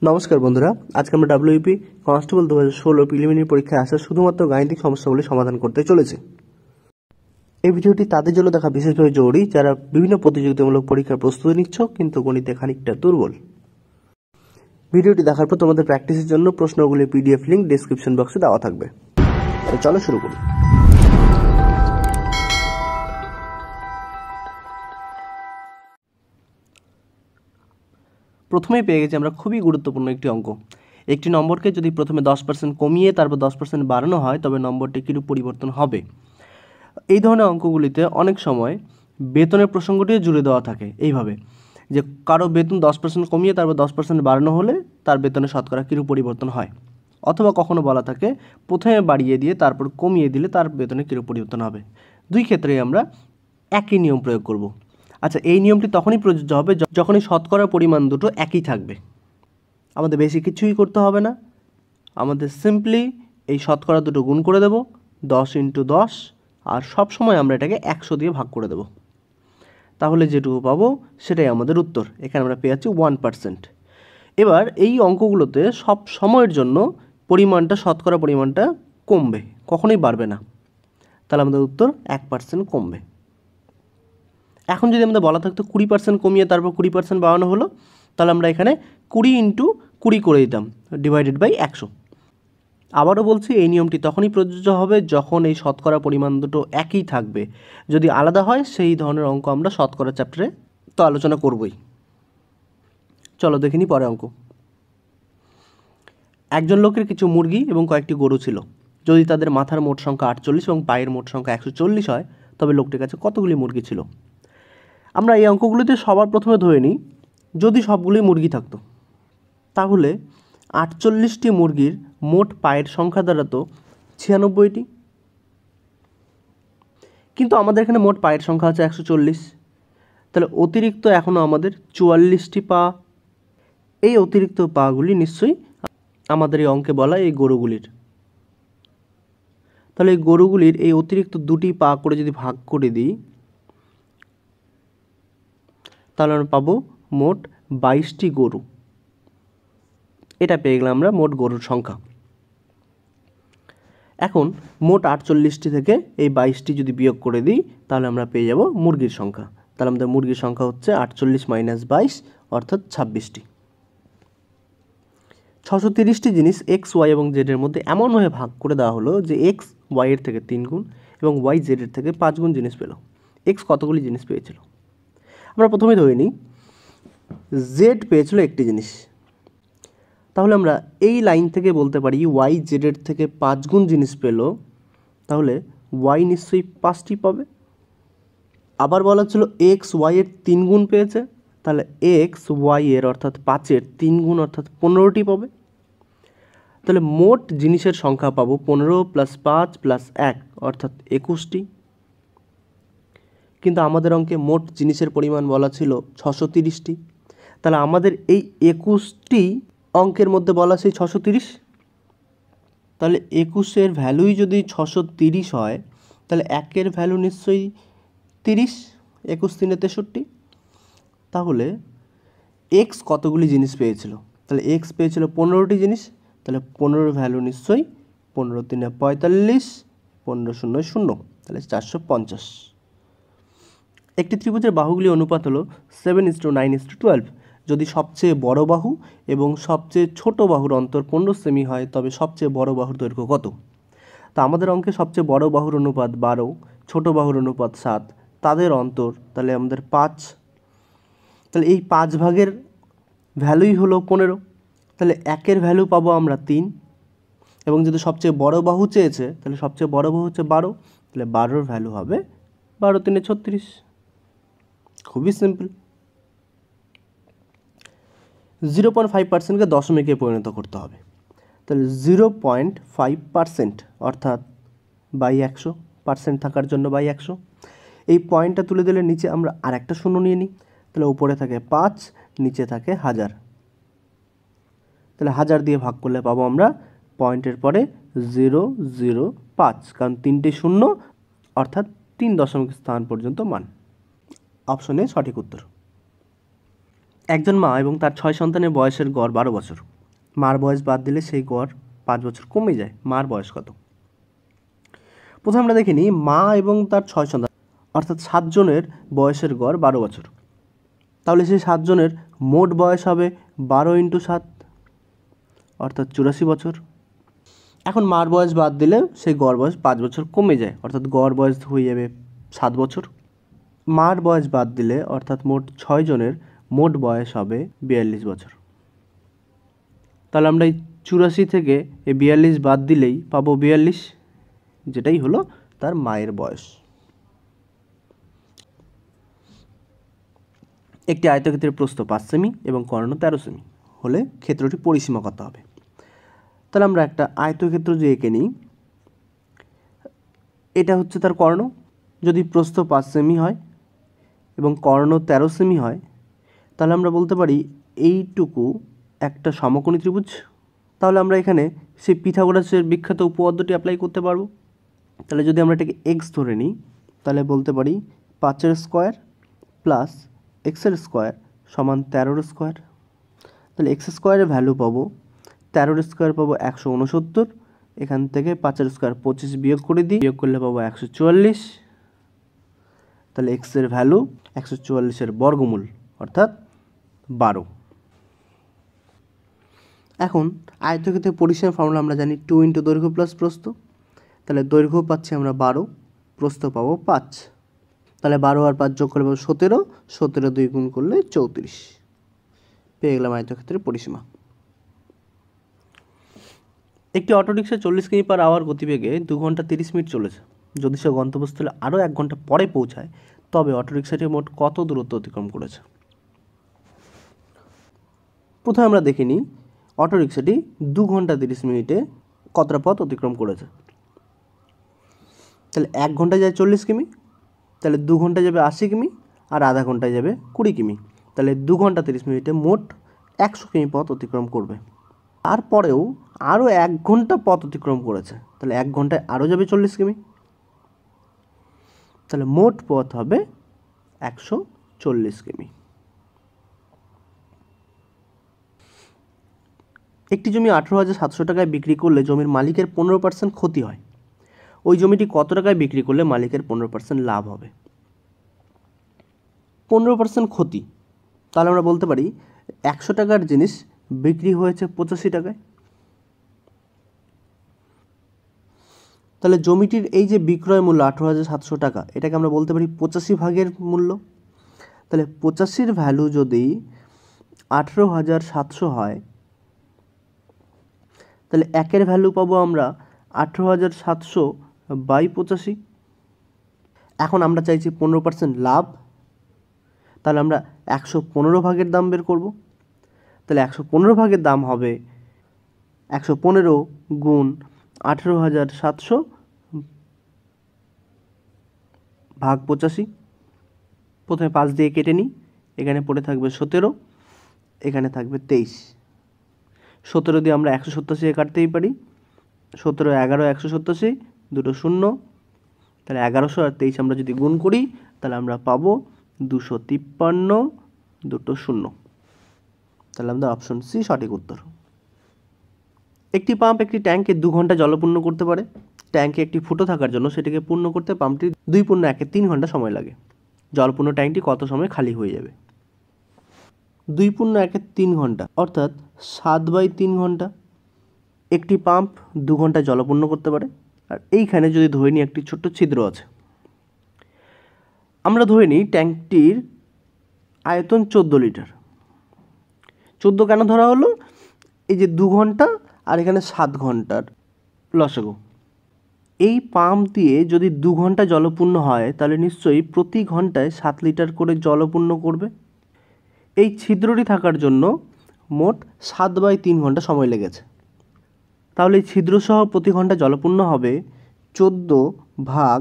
নমস্কার বন্ধুরা, আজকে আমরা ডাব্লিউপি কনস্টেবল 2016 প্রিলিমিনারি পরীক্ষায় আসা শুধুমাত্র গাণিতিক সমস্যাগুলি সমাধান করতে চলেছে। এই ভিডিওটি তাদের জন্য দেখা বিশেষভাবে জরুরি যারা বিভিন্ন প্রতিযোগিতামূলক পরীক্ষার প্রস্তুতি নিচ্ছ কিন্তু গণিতে খানিকটা দুর্বল। ভিডিওটি দেখার পর তোমাদের প্র্যাকটিসের জন্য প্রশ্নগুলির পিডিএফ লিংক ডেসক্রিপশন বক্সে দেওয়া থাকবে। তো চলো শুরু করি। প্রথমেই পেয়ে গেছি আমরা খুবই গুরুত্বপূর্ণ একটি অঙ্ক। একটি নম্বরকে যদি প্রথমে 10% কমিয়ে তারপর 10% বাড়ানো হয় তবে নম্বরটি কিরূপ পরিবর্তন হবে। এই ধরনের অঙ্কগুলিতে অনেক সময় বেতনের প্রসঙ্গটিও জুড়ে দেওয়া থাকে এইভাবে যে কারো বেতন 10% কমিয়ে তারপর 10% বাড়ানো হলে তার বেতনের শতকরা কিরূপ পরিবর্তন হয়, অথবা কখনো বলা থাকে প্রথমে বাড়িয়ে দিয়ে তারপর কমিয়ে দিলে তার বেতনে কিরূপ পরিবর্তন হবে। দুই ক্ষেত্রেই আমরা একই নিয়ম প্রয়োগ করব। আচ্ছা, এই নিয়মটি তখনই প্রযোজ্য হবে যখনই শতকরার পরিমাণ দুটো একই থাকবে। আমাদের বেশি কিছুই করতে হবে না, আমাদের সিম্পলি এই শতকরা দুটো গুণ করে দেব 10 × 10, আর সব সময় আমরা এটাকে 100 দিয়ে ভাগ করে দেব। তাহলে যেটুকু পাবো সেটাই আমাদের উত্তর। এখানে আমরা পেয়ে যাচ্ছি 1%। এবার এই অঙ্কগুলোতে সব সময়ের জন্য পরিমাণটা শতকরা পরিমাণটা কমবে, কখনোই বাড়বে না। তাহলে আমাদের উত্তর 1% কমবে। এখন যদি আমাদের বলা থাকতো 20% কমিয়ে তারপর 20% বাড়ানো হলো, তাহলে আমরা এখানে 20 × 20 করে দিতাম /100। আবারও বলছি, এই নিয়মটি তখনই প্রযোজ্য হবে যখন এই শতকরা পরিমাণ দুটো একই থাকবে। যদি আলাদা হয় সেই ধরনের অঙ্ক আমরা শতকরা চ্যাপ্টারে তো আলোচনা করবই। চলো দেখে নিই পরে অঙ্ক। একজন লোকের কিছু মুরগি এবং কয়েকটি গরু ছিল। যদি তাদের মাথার মোট সংখ্যা 48 এবং পায়ের মোট সংখ্যা 140 হয় তবে লোকটির কাছে কতগুলি মুরগি ছিল। আমরা এই অঙ্কগুলিতে সবার প্রথমে ধরে নিই যদি সবগুলি মুরগি থাকতো তাহলে 48টি মুরগির মোট পায়ের সংখ্যা দাঁড়াতো 96টি, কিন্তু আমাদের এখানে মোট পায়ের সংখ্যা আছে 140। তাহলে অতিরিক্ত এখনও আমাদের 44টি পা। এই অতিরিক্ত পাগুলি নিশ্চয়ই আমাদের এই অঙ্কে বলা এই গরুগুলির। তাহলে এই গরুগুলির এই অতিরিক্ত 2টি পা করে যদি ভাগ করে দিই তাহলে আমরা পাবো মোট 22টি গরু। এটা পেয়ে গেলাম আমরা মোট গরুর সংখ্যা। এখন মোট 48টি থেকে এই 22টি যদি বিয়োগ করে দিই তাহলে আমরা পেয়ে যাব মুরগির সংখ্যা। তাহলে আমাদের মুরগির সংখ্যা হচ্ছে 48 - 22 অর্থাৎ 26টি। 630টি জিনিস x, y এবং z এর মধ্যে এমনভাবে ভাগ করে দেওয়া হলো যে x y এর থেকে 3 গুণ এবং y z এর থেকে 5 গুণ জিনিস পেল। x কতগুলি জিনিস পেয়েছিল? আমরা প্রথমে ধরে নিই z পেয়েছিল একটি জিনিস। তাহলে আমরা এই লাইন থেকে বলতে পারি y z এর থেকে 5 গুণ জিনিস পেল, তাহলে y নিশ্চয়ই 5টি পাবে। আবার বলা ছিল x y এর 3 গুণ পেয়েছে, তাহলে x y এর অর্থাৎ 5-এর 3 গুণ অর্থাৎ 15টি পাবে। তাহলে মোট জিনিসের সংখ্যা পাবো 15 + 5 + 1 অর্থাৎ 21টি। কিন্তু আমাদের অঙ্কে মোট জিনিসের পরিমাণ বলা ছিল 630টি। তাহলে আমাদের এই 21টি অঙ্কের মধ্যে বলা সেই 630। তাহলে 21-এর ভ্যালুই যদি 630 হয় তাহলে 1-এর ভ্যালু নিশ্চয়ই 30। 21 × 3 = 63। তাহলে x কতগুলি জিনিস পেয়েছিল? তাহলে x পেয়েছিল 15টি জিনিস। তাহলে 15-এর ভ্যালু নিশ্চয়ই 15 × 3 = 45, 15 × 0 = 0, তাহলে 450। একটি ত্রিভুজের বাহুগুলি অনুপাত হলো 7:9:12। যদি সবচেয়ে বড় বাহু এবং সবচেয়ে ছোট বাহুর অন্তর 15 সেমি হয় তবে সবচেয়ে বড় বাহুর দৈর্ঘ্য কত? তা আমাদের অঙ্কে সবচেয়ে বড় বাহুর অনুপাত 12, ছোট বাহুর অনুপাত 7, তাদের অন্তর তাহলে আমাদের 5। তাহলে এই 5 ভাগের ভ্যালুই হলো 15। তাহলে 1-এর ভ্যালু পাবো আমরা 3, এবং যদি সবচেয়ে বড় বাহু চেয়েছে তাহলে সবচেয়ে বড় বাহু হচ্ছে 12, তাহলে 12-এর ভ্যালু হবে 12 × 3 = 36। খুবই সিম্পল। 0.5%কে দশমিকে পরিণত করতে হবে। তাহলে 0.5% অর্থাৎ /100, থাকার জন্য /100। এই পয়েন্টটা তুলে দিলে নিচে আমরা আর একটা শূন্য নিয়ে নিই। তাহলে উপরে থাকে 5, নিচে থাকে 1000। তাহলে 1000 দিয়ে ভাগ করলে পাবো আমরা পয়েন্টের পরে 005, কারণ 3টে শূন্য অর্থাৎ 3 দশমিক স্থান পর্যন্ত মান। অপশনে সঠিক উত্তর। একজন মা এবং তার 6 সন্তানের বয়সের গড় 12 বছর। মার বয়স বাদ দিলে সেই গড় 5 বছর কমে যায়। মার বয়স কত? প্রথমে আমরা দেখে নিই মা এবং তার 6 সন্তান অর্থাৎ 7 জনের বয়সের গড় 12 বছর। তাহলে সেই 7 জনের মোট বয়স হবে 12 × 7 অর্থাৎ 84 বছর। এখন মার বয়স বাদ দিলে সেই গড় বয়স 5 বছর কমে যায়, অর্থাৎ গড় বয়স হয়ে যাবে 7 বছর। মার বয়স বাদ দিলে অর্থাৎ মোট 6 জনের মোট বয়স হবে 42 বছর। তাহলে আমরা এই 84 থেকে এই 42 বাদ দিলেই পাবো 42, যেটাই হলো তার মায়ের বয়স। একটি আয়তক্ষেত্রের প্রস্থ 5 সেমি এবং কর্ণ 13 সেমি হলে ক্ষেত্রটি পরিসীমা কত হবে? তাহলে আমরা একটা আয়তক্ষেত্র যে এঁকে নিই, এটা হচ্ছে তার কর্ণ। যদি প্রস্থ 5 সেমি হয় এবং কর্ণ 13 সেমি হয়, তাহলে আমরা বলতে পারি এইটুকু একটা সমকোণী ত্রিভুজ। তাহলে আমরা এখানে সেই পিথাগোরাসের বিখ্যাত উপপাদ্যটি অ্যাপ্লাই করতে পারবো। তাহলে যদি আমরা এটাকে x ধরে নিই, তাহলে বলতে পারি 5 স্কোয়ার প্লাস x স্কোয়ার সমান 13 স্কোয়ার। তাহলে x স্কোয়ারের ভ্যালু পাবো 13 স্কোয়ার পাবো 169, এখান থেকে 5 স্কোয়ার 25 বিয়োগ করে দিই, বিয়োগ করলে পাবো 144। তাহলে x এর ভ্যালু 144 বর্গমূল অর্থাৎ 12। এখন আয়তক্ষেত্রের পরিসীমা ফর্মুলা আমরা জানি 2 × দৈর্ঘ্য প্লাস প্রস্থ। তাহলে দৈর্ঘ্য পাচ্ছি আমরা 12, প্রস্থ পাবো 5। তাহলে 12 আর 5 যোগ করলে পাবো 17, 17 2 গুণ করলে 34। পেয়ে গেলাম আয়তক্ষেত্রের পরিসীমা। একটি অটোরিকশা 40 কিমি/আওয়ার গতিবেগে 2 ঘন্টা 30 মিনিট চলেছে। যদি সে গন্তব্যস্থলে আরও 1 ঘন্টা পরে পৌঁছায়, তবে অটোরিকশাটি মোট কত দূরত্ব অতিক্রম করেছে? প্রথমে আমরা দেখে নিই অটোরিকশাটি 2 ঘন্টা 30 মিনিটে কতটা পথ অতিক্রম করেছে। তাহলে 1 ঘন্টায় যায় 40 কিমি, তাহলে 2 ঘন্টায় যাবে 80 কিমি, আর আধা ঘন্টায় যাবে 20 কিমি। তাহলে 2 ঘন্টা 30 মিনিটে মোট 100 কিমি পথ অতিক্রম করবে। তারপরেও আরও 1 ঘন্টা পথ অতিক্রম করেছে, তাহলে 1 ঘন্টায় আরও যাবে 40 কিমি। তাহলে মোট পথ হবে 140 কিমি। একটি জমি 18,700 টাকায় বিক্রি করলে জমির মালিকের 15% ক্ষতি হয়। ওই জমিটি কত টাকায় বিক্রি করলে মালিকের 15% লাভ হবে? 15% ক্ষতি, তাহলে আমরা বলতে পারি 100 টাকার জিনিস বিক্রি হয়েছে 85 টাকায়। তাহলে জমিটির এই যে বিক্রয় মূল্য 18,700 টাকা, এটাকে আমরা বলতে পারি 85 ভাগের মূল্য। তাহলে 85-র ভ্যালু যদি 18,700 হয়, তাহলে 1-এর ভ্যালু পাবো আমরা 18,700 বাই 85। এখন আমরা চাইছি 15% লাভ, তাহলে আমরা 115 ভাগের দাম বের করব। তাহলে 115 ভাগের দাম হবে 115 গুণ 18,700 ভাগ 85। প্রথমে 5 দিয়ে কেটে নিই, এখানে পড়ে থাকবে 17, এখানে থাকবে 23। 17 দিয়ে আমরা 187 কাটতেই পারি, 17 11 187, দুটো শূন্য, তাহলে 1100 আর 23 আমরা যদি গুণ করি, তাহলে আমরা পাবো 253, দুটো শূন্য। তাহলে আমাদের অপশন সি সঠিক উত্তর। একটি পাম্প একটি ট্যাঙ্কে 2 ঘন্টা জলপূর্ণ করতে পারে। ট্যাঙ্কে একটি ফুটো থাকার জন্য সেটিকে পূর্ণ করতে পাম্পটির 2 × 1 3 ঘন্টা সময় লাগে। জলপূর্ণ ট্যাঙ্কটি কত সময় খালি হয়ে যাবে? 2 × 1 3 ঘন্টা অর্থাৎ 7/3 ঘন্টা। একটি পাম্প 2 ঘন্টায় জলপূর্ণ করতে পারে। আর এইখানে যদি ধরে নিই একটি ছোট্ট ছিদ্র আছে, আমরা ধরে নিই ট্যাঙ্কটির আয়তন 14 লিটার। 14 কেন ধরা হলো? এই যে 2 ঘন্টা আর এখানে 7 ঘন্টার লসাগু। এই পাম্প দিয়ে যদি 2 ঘন্টা জলপূর্ণ হয়, তাহলে নিশ্চয়ই প্রতি ঘন্টায় 7 লিটার করে জলপূর্ণ করবে। এই ছিদ্রটি থাকার জন্য মোট 7/3 ঘন্টা সময় লেগেছে। তাহলে এই ছিদ্রসহ প্রতি ঘন্টা জলপূর্ণ হবে 14 ভাগ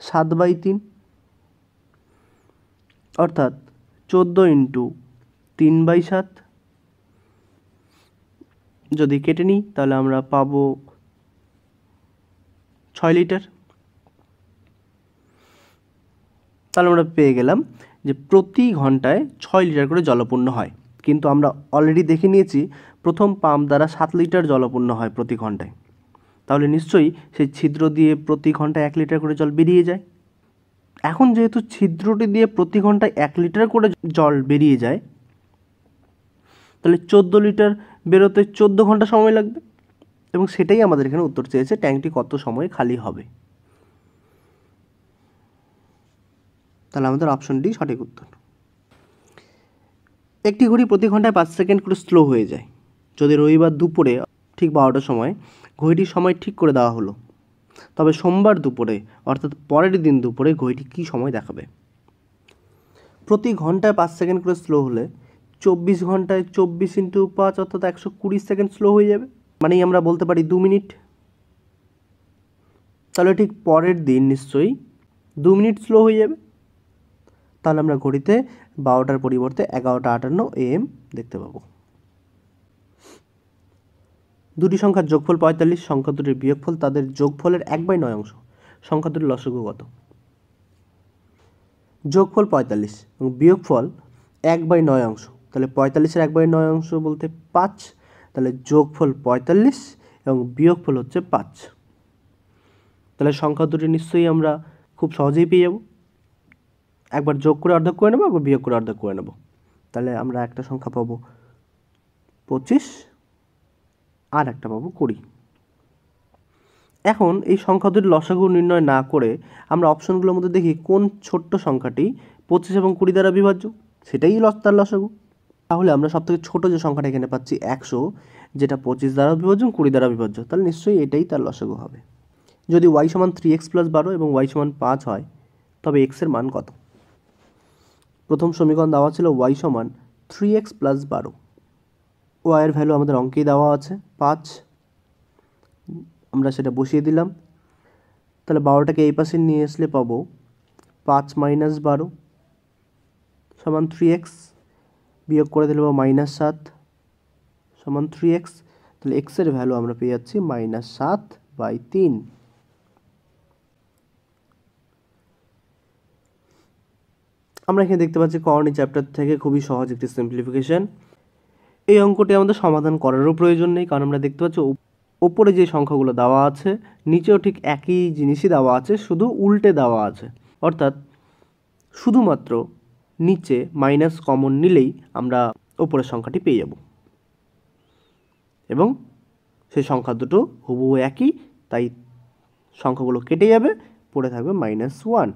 7/3, অর্থাৎ 14 × 3/7। যদি কেটে নিই তাহলে আমরা পাবো 6 লিটার। তাহলে আমরা পেয়ে গেলাম যে প্রতি ঘন্টায় 6 লিটার করে জলপূর্ণ হয়। কিন্তু আমরা অলরেডি দেখে নিয়েছি প্রথম পাম্প দ্বারা 7 লিটার জলপূর্ণ হয় প্রতি ঘন্টায়, তাহলে নিশ্চয়ই সেই ছিদ্র দিয়ে প্রতি ঘন্টায় 1 লিটার করে জল বেরিয়ে যায়। এখন যেহেতু ছিদ্রটি দিয়ে প্রতি ঘন্টায় 1 লিটার করে জল বেরিয়ে যায়, তাহলে 14 লিটার বেরোতে 14 ঘন্টা সময় লাগবে, এবং সেটাই আমাদের এখানে উত্তর চেয়েছে, ট্যাঙ্কটি কত সময়ে খালি হবে। তাহলে আমাদের অপশন ডি সঠিক উত্তর। একটি ঘড়ি প্রতি ঘন্টায় 5 সেকেন্ড করে স্লো হয়ে যায়। যদি রবিবার দুপুরে ঠিক 12টার সময় ঘড়িটির সময় ঠিক করে দেওয়া হলো, তবে সোমবার দুপুরে অর্থাৎ পরের দিন দুপুরে ঘড়িটি কী সময় দেখাবে? প্রতি ঘন্টায় 5 সেকেন্ড করে স্লো হলে 24 ঘন্টায় 24 × 5 অর্থাৎ 120 সেকেন্ড স্লো হয়ে যাবে, মানেই আমরা বলতে পারি 2 মিনিট। তাহলে ঠিক পরের দিন নিশ্চয়ই 2 মিনিট স্লো হয়ে যাবে। তাহলে আমরা ঘড়িতে 12টার পরিবর্তে 11:58 AM দেখতে পাবো। দুটি সংখ্যার যোগফল 45, সংখ্যা দুটির বিয়োগফল তাদের যোগফলের 1/9 অংশ, সংখ্যা দুটির লসাগু কত? যোগফল 45 এবং বিয়োগফল 1/9 অংশ, তাহলে 45-এর 1/9 অংশ বলতে 5, তাহলে যোগফল 45 এবং বিয়োগফল হচ্ছে 5। তাহলে সংখ্যা দুটি নিশ্চয়ই আমরা খুব সহজেই পেয়ে যাব। একবার যোগ করে অর্ধেক করে নেব, একবার বিয়োগ করে অর্ধেক করে নেব। তাহলে আমরা একটা সংখ্যা পাবো 25 আর একটা পাবো 20। এখন এই সংখ্যা দুটির লসাগু নির্ণয় না করে আমরা অপশনগুলোর মধ্যে দেখি কোন ছোট্ট সংখ্যাটি 25 এবং 20 দ্বারা বিভাজ্য, সেটাই তার লসাগু। তাহলে আমরা সবথেকে ছোট যে সংখ্যাটা এখানে পাচ্ছি 100, যেটা 25 দ্বারা বিভাজ্য, 20 দ্বারা বিভাজ্য, তাহলে নিশ্চয়ই এটাই তার লসাগু হবে। যদি y = 3x + 12 এবং y = 5 হয়, তবে x এর মান কত? প্রথম সমীকরণ দেওয়া ছিল y = 3x + 12, y এর ভ্যালু আমাদের অঙ্কেই দেওয়া আছে 5, আমরা সেটা বসিয়ে দিলাম। তাহলে 12টাকে এই পাশে নিয়ে আসলে পাবো 5 - 12 = 3x, বিয়োগ করে দিলে পাবো -7 = 3x, তাহলে x এর ভ্যালু আমরা পেয়ে যাচ্ছি -7/3। আমরা এখানে দেখতে পাচ্ছি করণী চ্যাপ্টার থেকে খুবই সহজ একটি সিম্পলিফিকেশন। এই অঙ্কটি আমাদের সমাধান করারও প্রয়োজন নেই, কারণ আমরা দেখতে পাচ্ছি ওপরে যে সংখ্যাগুলো দেওয়া আছে নিচেও ঠিক একই জিনিসই দেওয়া আছে, শুধু উল্টে দেওয়া আছে। অর্থাৎ শুধুমাত্র নিচে মাইনাস কমন নিলেই আমরা ওপরের সংখ্যাটি পেয়ে যাব, এবং সেই সংখ্যা দুটো হুবহু একই, তাই সংখ্যাগুলো কেটে যাবে, পড়ে থাকবে -1।